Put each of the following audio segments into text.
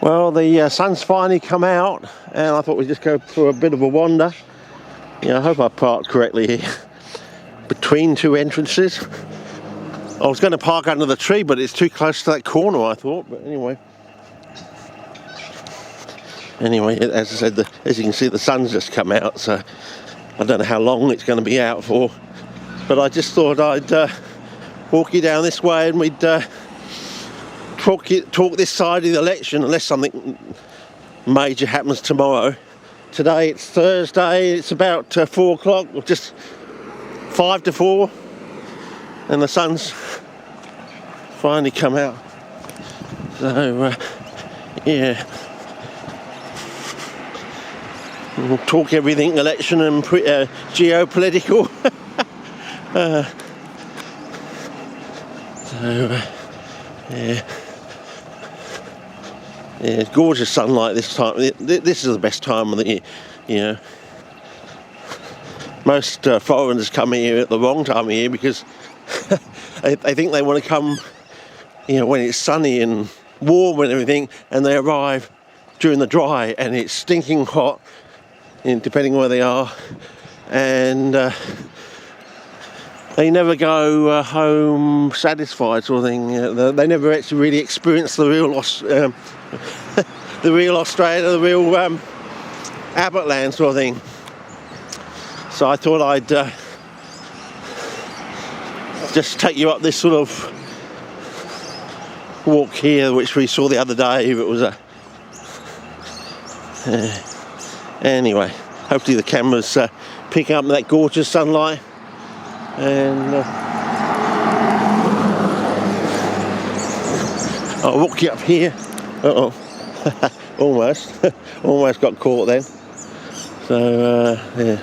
Well, the sun's finally come out, and I thought we'd just go for a bit of a wander. I hope I parked correctly here. Between two entrances. I was going to park under the tree, but it's too close to that corner, I thought. But anyway, as I said, as you can see, the sun's just come out, so I don't know how long it's going to be out for. But I just thought I'd walk you down this way, and we'd talk this side of the election, unless something major happens tomorrow. Today it's Thursday, it's about 4 o'clock, or just 5 to 4, and the sun's finally come out. So, yeah. We'll talk everything election and geopolitical. Yeah. Yeah, it's gorgeous sunlight this time. This is the best time of the year, Most foreigners come here at the wrong time of year because they think they want to come, when it's sunny and warm and everything, and they arrive during the dry and it's stinking hot, depending where they are, and they never go home satisfied, sort of thing. They never actually really experience the real the real Australia, the real Abbott land sort of thing. So I thought I'd just take you up this sort of walk here, which we saw the other day. It was anyway, hopefully the cameras pick up that gorgeous sunlight. And I'll walk you up here. almost got caught then. So yeah,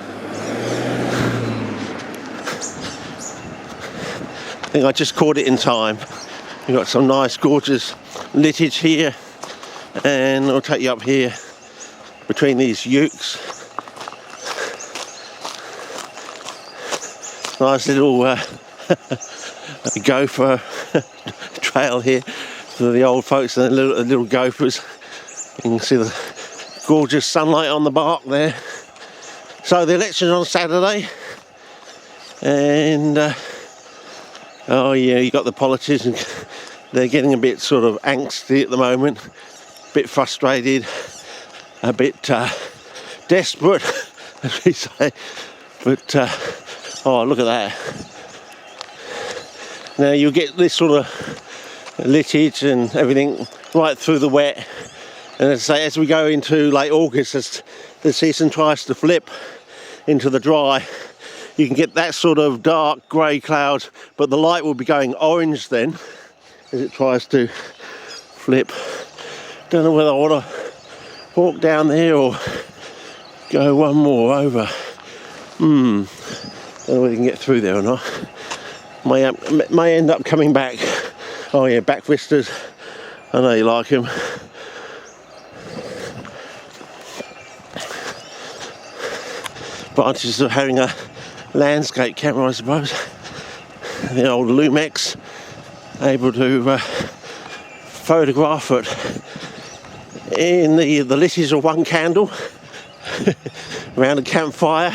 I think I just caught it in time. We've got some nice gorgeous littage here, and I'll take you up here between these ukes. Nice little gopher trail here for the old folks and the little gophers. You can see the gorgeous sunlight on the bark there. So the election's on Saturday, and you got the politicians. They're getting a bit sort of angsty at the moment, a bit frustrated, a bit desperate, as we say. But oh, look at that. Now you'll get this sort of littage and everything right through the wet. And as I say, as we go into late August, as the season tries to flip into the dry, you can get that sort of dark grey clouds, but the light will be going orange then as it tries to flip. Don't know whether I want to walk down there or go one more over. Don't know whether you can get through there or not. May end up coming back. Oh yeah, back vistas. I know you like them. Advantages of having a landscape camera, I suppose. The old Lumex, able to photograph it in the littage of one candle around a campfire.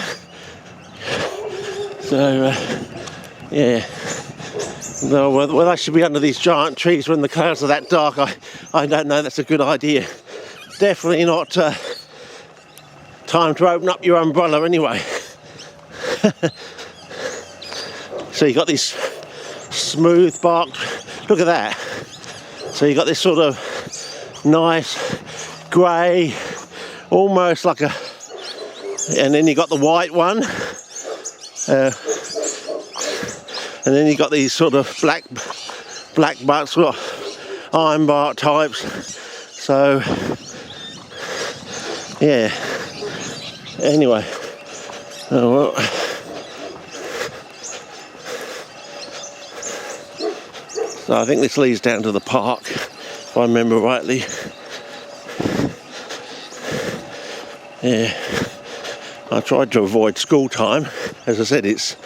So, yeah. No, whether I should be under these giant trees when the clouds are that dark, I don't know. That's a good idea. Definitely not time to open up your umbrella anyway. So you got this smooth bark. Look at that. So you got this sort of nice grey, almost like a, and then you got the white one. And then you got these sort of black bark, sort of iron bark types. So, yeah. Anyway, oh well. So I think this leads down to the park, if I remember rightly. Yeah. I tried to avoid school time. As I said, it's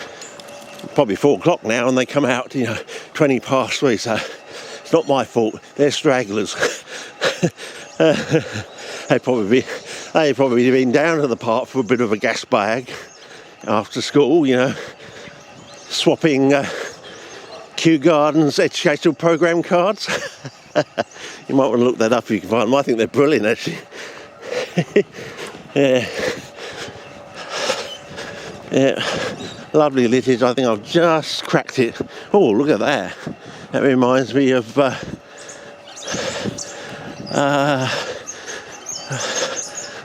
probably 4 o'clock now, and they come out, 20 past 3, so it's not my fault. They're stragglers. They'd probably been down to the park for a bit of a gas bag after school, you know, swapping Kew Gardens educational programme cards. You might want to look that up if you can find them. I think they're brilliant, actually. Yeah. Lovely litage. I think I've just cracked it. Oh, look at that. That reminds me of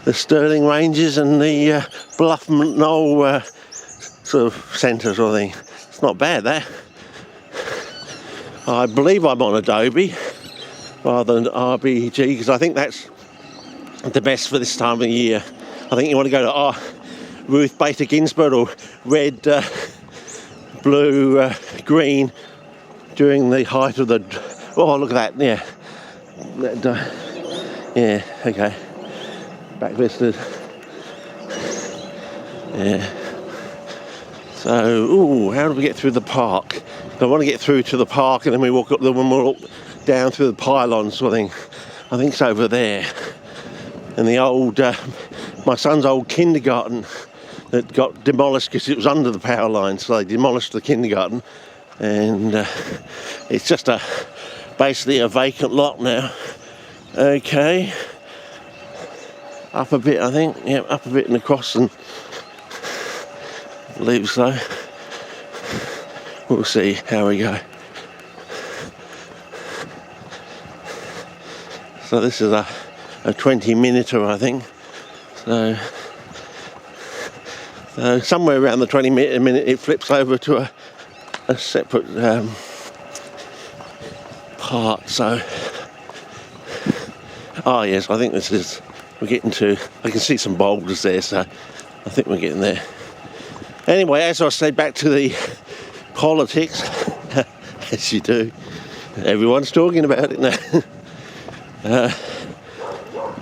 the Stirling Ranges and the Bluff Knoll sort of centre sort of thing. It's not bad, that. I believe I'm on Adobe rather than RBG, because I think that's the best for this time of the year. I think you want to go to Ruth Bader Ginsburg or red, blue, green during the height of the... Oh, look at that, yeah. Yeah, okay. Back listed. Yeah. So, ooh, how do we get through the park? I want to get through to the park and then we walk up the one more down through the pylons sort of thing. I think it's over there. And the old, my son's old kindergarten that got demolished because it was under the power line, so they demolished the kindergarten. And it's just basically a vacant lot now. Okay. Up a bit, I think. Yeah, up a bit and across, and I believe so. We'll see how we go. So this is a 20-minuter, I think. So somewhere around the 20-minute it flips over to a separate part. So, oh yes, I think this is, we're getting to, I can see some boulders there, so I think we're getting there. Anyway, as I said, back to the politics, as you do. Everyone's talking about it now.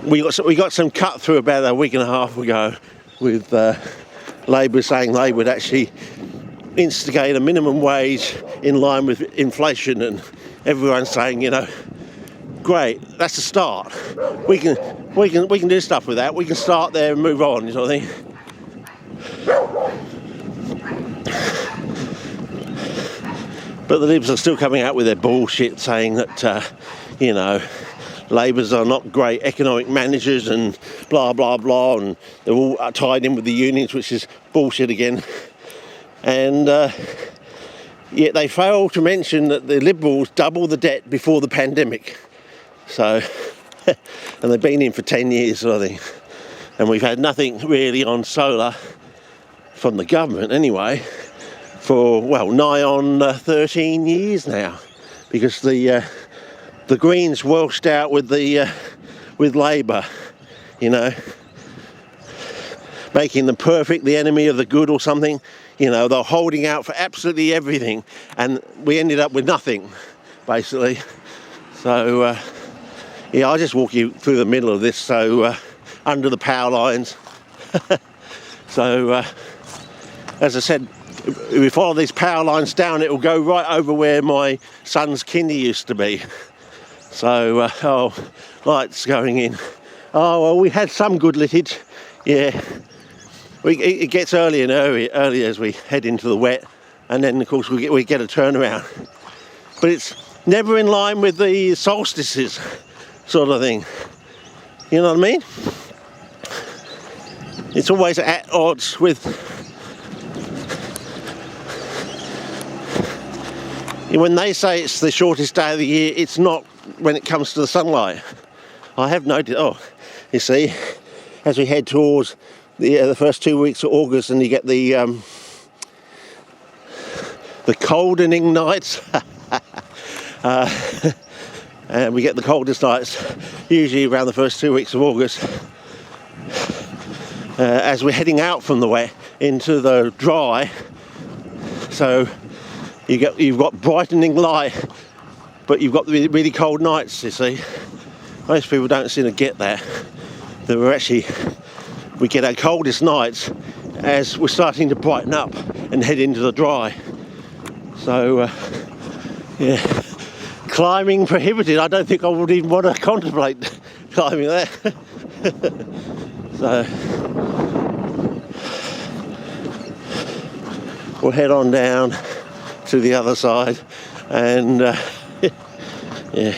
We got some cut through about a week and a half ago with Labour saying they would actually instigate a minimum wage in line with inflation, and everyone's saying, you know, great, that's a start. We can do stuff with that. We can start there and move on, sort of thing. But the Libs are still coming out with their bullshit, saying that, you know, Labour's are not great economic managers and blah, blah, blah, and they're all tied in with the unions, which is bullshit again. And yet they fail to mention that the Liberals doubled the debt before the pandemic. So, and they've been in for 10 years, I think. And we've had nothing really on solar from the government anyway for, well, nigh on 13 years now, because the Greens washed out with Labour, you know, making them perfect, the enemy of the good or something. You know, they're holding out for absolutely everything, and we ended up with nothing, basically. So, yeah, I'll just walk you through the middle of this, so under the power lines. So, as I said, if we follow these power lines down, it will go right over where my son's kindy used to be. So, oh, lights going in. Oh, well, we had some good litage, yeah. It gets earlier and earlier as we head into the wet, and then, of course, we get a turnaround. But it's never in line with the solstices sort of thing. You know what I mean? It's always at odds with... When they say it's the shortest day of the year, it's not when it comes to the sunlight. I have noticed, oh, you see, as we head towards the first 2 weeks of August, and you get the coldening nights. And we get the coldest nights usually around the first 2 weeks of August. As we're heading out from the wet into the dry, so you've got brightening light, but you've got the really cold nights, you see. Most people don't seem to get that. We get our coldest nights as we're starting to brighten up and head into the dry. So, yeah, climbing prohibited. I don't think I would even want to contemplate climbing there. So we'll head on down to the other side, and yeah,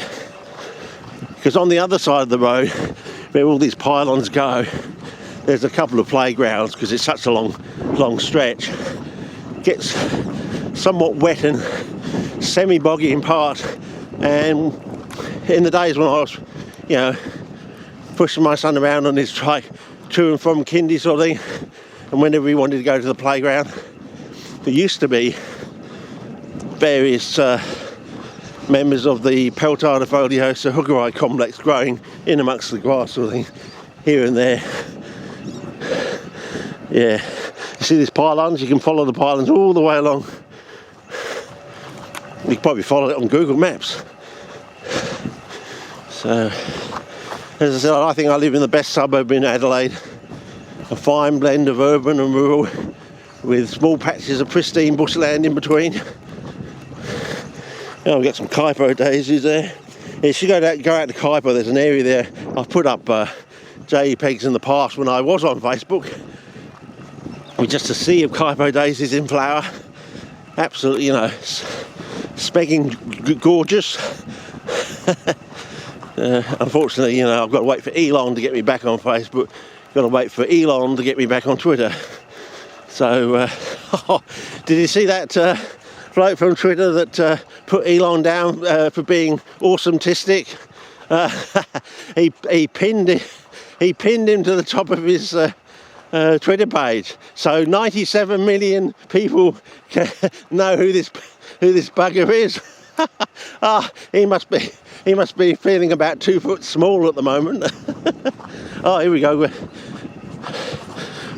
because on the other side of the road where all these pylons go, there's a couple of playgrounds, because it's such a long stretch. It gets somewhat wet and semi-boggy in part, and in the days when I was, you know, pushing my son around on his trike to and from kindy sort of thing, and whenever he wanted to go to the playground, there used to be various members of the Peltada foliosa hookerai complex growing in amongst the grass sort of thing, here and there. Yeah, you see these pylons? You can follow the pylons all the way along. You can probably follow it on Google Maps. So, as I said, I think I live in the best suburb in Adelaide. A fine blend of urban and rural, with small patches of pristine bushland in between. Oh, we've got some Kaipo daisies there. If you go out to Kaipo, there's an area there. I've put up JPEGs in the past when I was on Facebook, with just a sea of Kaipo daisies in flower. Absolutely, you know, spegging gorgeous. Unfortunately, you know, I've got to wait for Elon to get me back on Facebook. Got to wait for Elon to get me back on Twitter. So, did you see that bloke from Twitter that put Elon down for being awesome-tistic? He pinned him to the top of his Twitter page. So 97 million people know who this bugger is. He must be feeling about 2 foot small at the moment. Oh, here we go.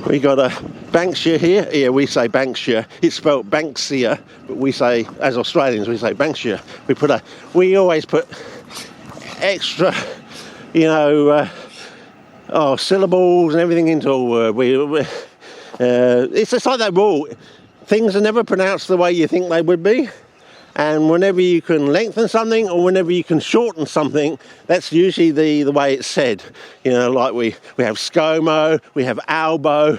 We got a Banksia here. Yeah, we say Banksia. It's spelled Banksia, but we say, as Australians, we say Banksia. We always put extra, you know, syllables and everything into a word. It's just like that rule. Things are never pronounced the way you think they would be. And whenever you can lengthen something or whenever you can shorten something, that's usually the way it's said. You know, like we have ScoMo, we have Albo,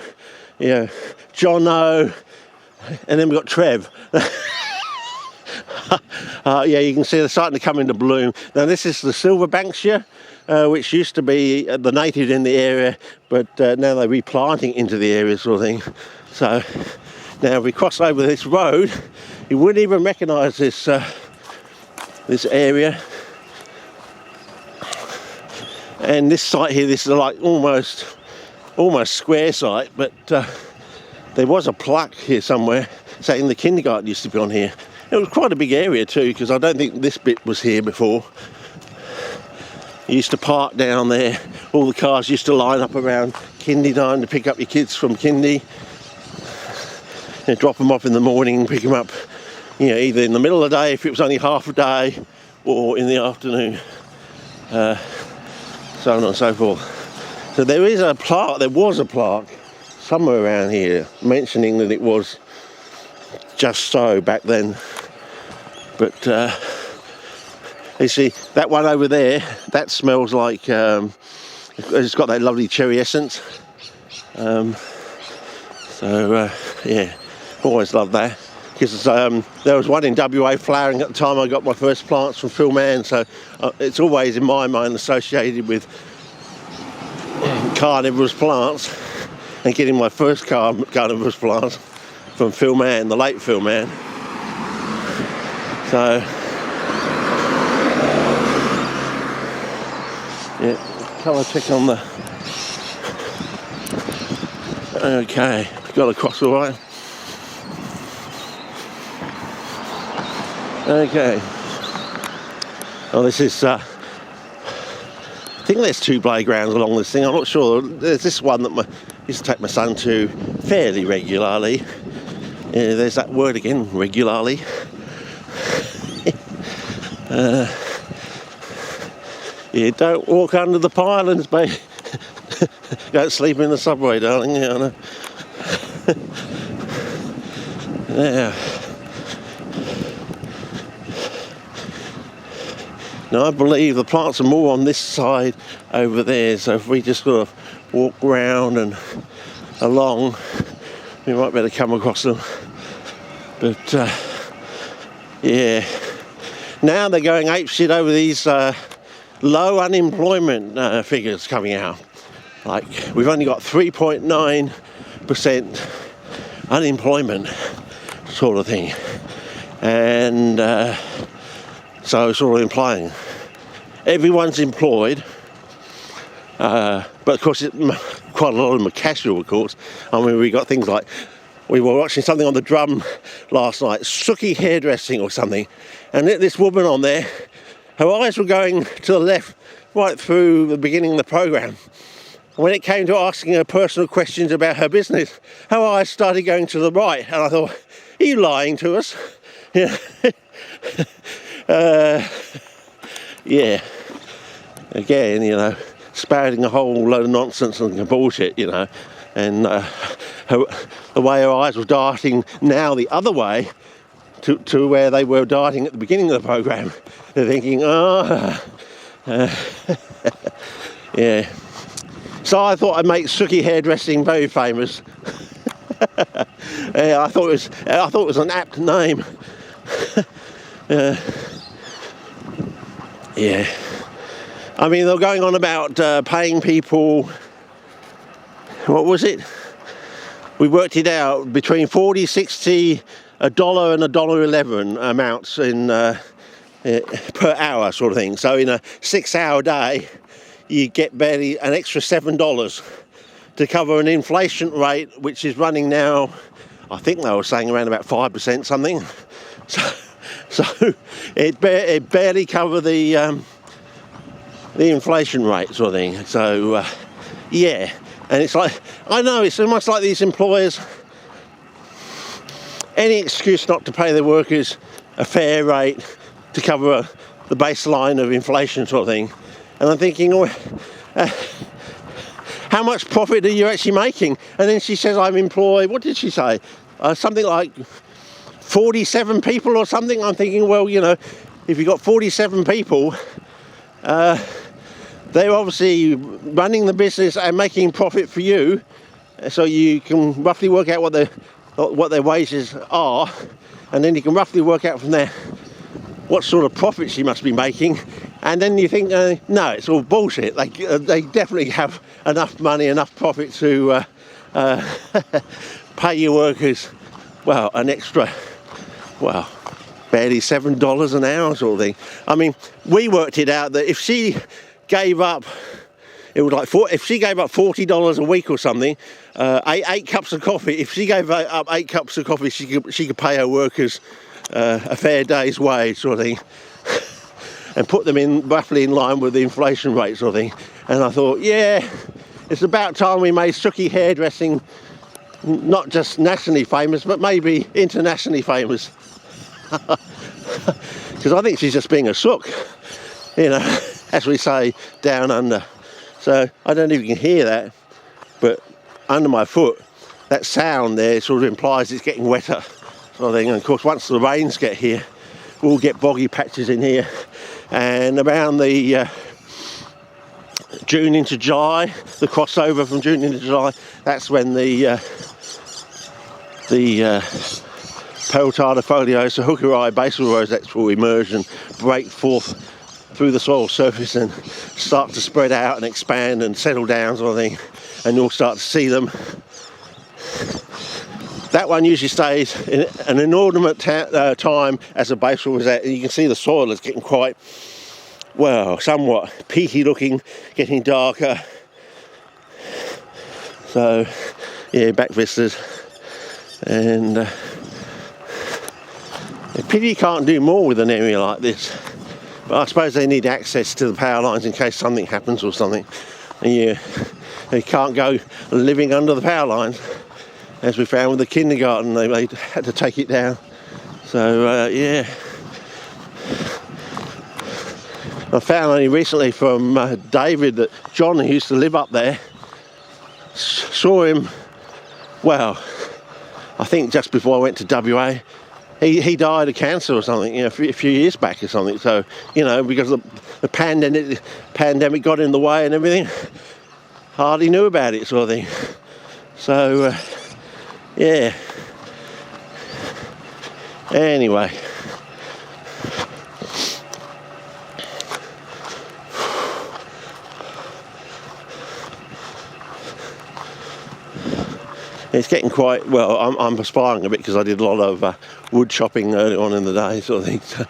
you know, Jono, and then we've got Trev. Yeah, you can see they're starting to come into bloom. Now this is the Silver Banksia, which used to be the native in the area, but now they're replanting into the area sort of thing. So now if we cross over this road, you wouldn't even recognise this area. And this site here, this is like almost square site, but there was a plaque here somewhere saying the kindergarten used to be on here. It was quite a big area too, because I don't think this bit was here before. You used to park down there. All the cars used to line up around kindy time to pick up your kids from kindy. You know, drop them off in the morning, pick them up, you know, either in the middle of the day if it was only half a day, or in the afternoon, so on and so forth. So there was a plaque somewhere around here mentioning that it was just so back then. But you see that one over there, that smells like it's got that lovely cherry essence. Yeah, always love that, because there was one in WA flowering at the time I got my first plants from Phil Mann, so it's always in my mind associated with carnivorous plants, and getting my first carnivorous plants from Phil Mann, the late Phil Mann. So yeah, colour check on the. Okay, got across all right. Okay. Oh, this is. I think there's 2 playgrounds along this thing. I'm not sure. There's this one that I used to take my son to fairly regularly. Yeah, there's that word again, regularly. You don't walk under the pylons, babe. Don't sleep in the subway, darling. Yeah, I know. Yeah. Now I believe the plants are more on this side over there, so if we just sort of walk round and along, we might be able to come across them. But yeah, now they're going apeshit over these low unemployment figures coming out. Like, we've only got 3.9% unemployment sort of thing, and so sort of implying everyone's employed, but of course quite a lot of them are casual, of course. I mean, we got things like, we were watching something on the drum last night, Sookie hairdressing or something, and this woman on there, her eyes were going to the left right through the beginning of the program. When it came to asking her personal questions about her business, her eyes started going to the right, and I thought, are you lying to us? Yeah. Yeah. Again, you know, spouting a whole load of nonsense and bullshit, you know, and the way her eyes were darting now the other way to where they were darting at the beginning of the program. They're thinking, yeah. So I thought I'd make Sookie hairdressing very famous. Yeah, I thought it was an apt name. Yeah. I mean, they're going on about paying people. What was it? We worked it out between 40, 60, $1 and $1.11 amounts in per hour, sort of thing. So in a 6-hour day, you get barely an extra $7 to cover an inflation rate which is running now, I think they were saying around about 5% something. So it barely covered the inflation rate, sort of thing. So yeah, and it's like, I know, it's almost like these employers, any excuse not to pay their workers a fair rate to cover the baseline of inflation, sort of thing. And I'm thinking, how much profit are you actually making? And then she says, I'm employed, what did she say? Something like 47 people or something. I'm thinking, well, you know, if you've got 47 people, they're obviously running the business and making profit for you, so you can roughly work out what their wages are, and then you can roughly work out from there what sort of profit she must be making. And then you think, no, it's all bullshit. They definitely have enough money, enough profit to pay your workers, well, an extra, well, barely $7 an hour sort of thing. I mean, we worked it out that if she gave up, it was like if she gave up $40 a week or something, 8 cups of coffee. If she gave up 8 cups of coffee, she could pay her workers a fair day's wage, sort of thing, and put them in roughly in line with the inflation rate, sort of thing. And I thought, yeah, it's about time we made Sookie hairdressing not just nationally famous, but maybe internationally famous. Because I think she's just being a sook, you know, as we say down under. So I don't know if you can hear that, but under my foot, that sound there sort of implies it's getting wetter, sort of thing. And of course, once the rains get here, we'll get boggy patches in here. And around the June into July, the crossover from June into July, that's when the Peltardifolios, the Hookeri basal rosettes will emerge and break forth through the soil surface and start to spread out and expand and settle down, sort of thing, and you'll start to see them. That one usually stays in an inordinate time as a basal rosette, and you can see the soil is getting quite, well, somewhat peaty looking, getting darker. So, yeah, back vistas. And pity you can't do more with an area like this. But I suppose they need access to the power lines in case something happens or something. And they can't go living under the power lines, as we found with the kindergarten. They had to take it down. So, yeah. I found only recently from David that John, who used to live up there, saw him, well, I think just before I went to WA, he died of cancer or something, a few years back or something. So, because the pandemic got in the way and everything, hardly knew about it, sort of thing. So, yeah. Anyway. It's getting quite, well, I'm perspiring a bit because I did a lot of wood chopping early on in the day, sort of thing. So